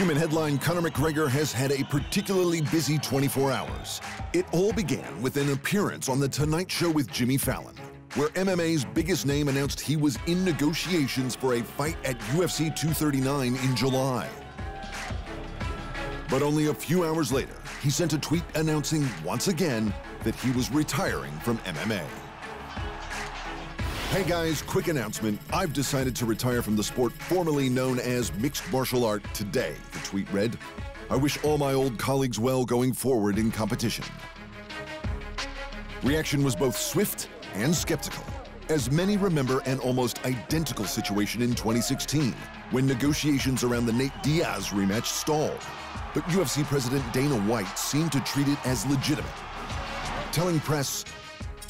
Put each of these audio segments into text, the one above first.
Human headline: Conor McGregor has had a particularly busy 24 hours. It all began with an appearance on The Tonight Show with Jimmy Fallon, where MMA's biggest name announced he was in negotiations for a fight at UFC 239 in July. But only a few hours later, he sent a tweet announcing once again that he was retiring from MMA. Hey guys, quick announcement. I've decided to retire from the sport formerly known as mixed martial art today, the tweet read. I wish all my old colleagues well going forward in competition. Reaction was both swift and skeptical, as many remember an almost identical situation in 2016, when negotiations around the Nate Diaz rematch stalled. But UFC President Dana White seemed to treat it as legitimate, telling press,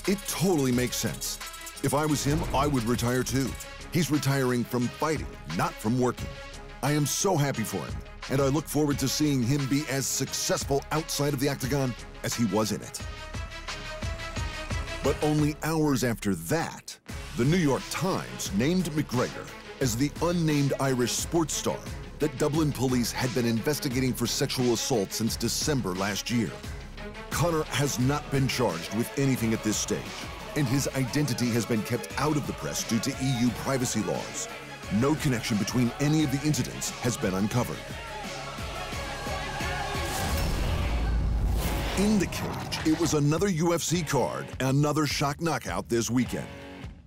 "It totally makes sense. If I was him, I would retire too. He's retiring from fighting, not from working. I am so happy for him, and I look forward to seeing him be as successful outside of the octagon as he was in it." But only hours after that, the New York Times named McGregor as the unnamed Irish sports star that Dublin police had been investigating for sexual assault since December last year. Conor has not been charged with anything at this stage, and his identity has been kept out of the press due to EU privacy laws. No connection between any of the incidents has been uncovered. In the cage, it was another UFC card, another shock knockout this weekend.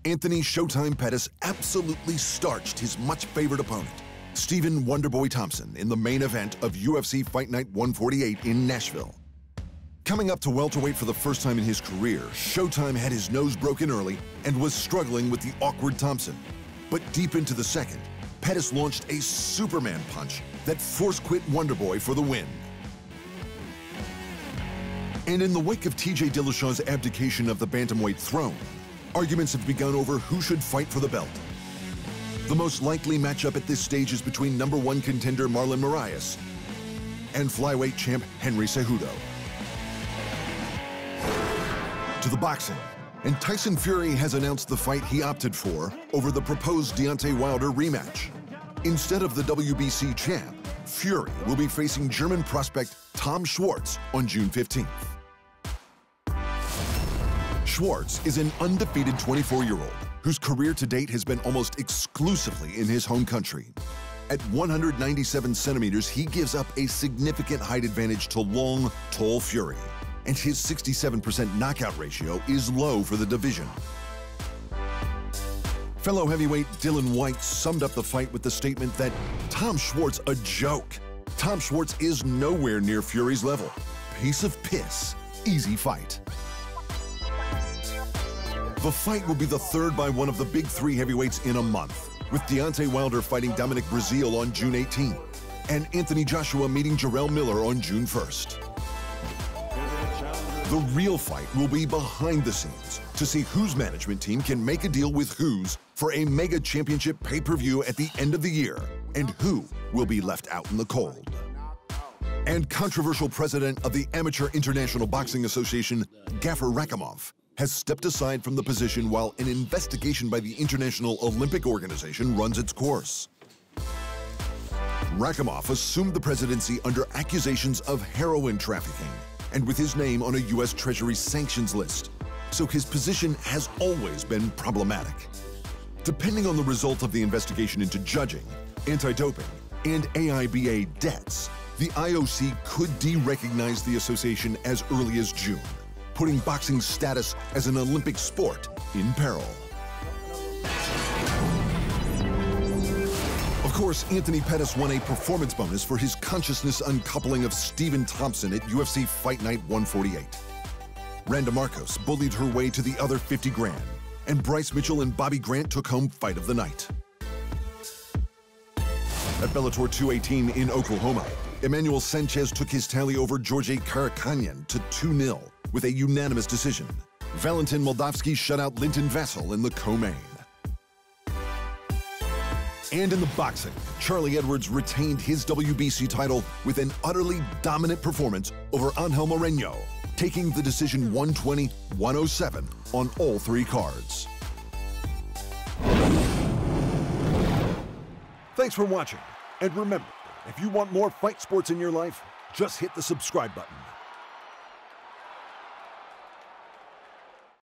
Anthony Showtime Pettis absolutely starched his much-favored opponent, Stephen Wonderboy Thompson, in the main event of UFC Fight Night 148 in Nashville. Coming up to welterweight for the first time in his career, Showtime had his nose broken early and was struggling with the awkward Thompson. But deep into the second, Pettis launched a Superman punch that force-quit Wonderboy for the win. And in the wake of TJ Dillashaw's abdication of the bantamweight throne, arguments have begun over who should fight for the belt. The most likely matchup at this stage is between #1 contender Marlon Moraes and flyweight champ Henry Cejudo. To the boxing, and Tyson Fury has announced the fight he opted for over the proposed Deontay Wilder rematch. Instead of the WBC champ, Fury will be facing German prospect Tom Schwarz on June 15th. Schwarz is an undefeated 24-year-old whose career to date has been almost exclusively in his home country. At 197 centimeters, he gives up a significant height advantage to long, tall Fury, and his 67% knockout ratio is low for the division. Fellow heavyweight Dylan White summed up the fight with the statement that Tom Schwarz a joke. Tom Schwarz is nowhere near Fury's level. Piece of piss. Easy fight. The fight will be the third by one of the big three heavyweights in a month, with Deontay Wilder fighting Dominic Breazeale on June 18th, and Anthony Joshua meeting Jarrell Miller on June 1st. The real fight will be behind the scenes to see whose management team can make a deal with whose for a mega championship pay-per-view at the end of the year, and who will be left out in the cold. And controversial president of the Amateur International Boxing Association, Gaffer Rakhimov, has stepped aside from the position while an investigation by the International Olympic Organization runs its course. Rakhimov assumed the presidency under accusations of heroin trafficking and with his name on a U.S. Treasury sanctions list, so his position has always been problematic. Depending on the result of the investigation into judging, anti-doping, and AIBA debts, the IOC could de-recognize the association as early as June, putting boxing's status as an Olympic sport in peril. Of course, Anthony Pettis won a performance bonus for his consciousness uncoupling of Stephen Thompson at UFC Fight Night 148. Randa Marcos bullied her way to the other 50 grand, and Bryce Mitchell and Bobby Grant took home Fight of the Night. At Bellator 218 in Oklahoma, Emmanuel Sanchez took his tally over Georgi Karakhanyan to 2-0 with a unanimous decision. Valentin Moldavsky shut out Linton Vassell in the co-main. And in the boxing, Charlie Edwards retained his WBC title with an utterly dominant performance over Angel Moreno, taking the decision 120-107 on all three cards. Thanks for watching, and remember, If you want more fight sports in your life, just hit the subscribe button.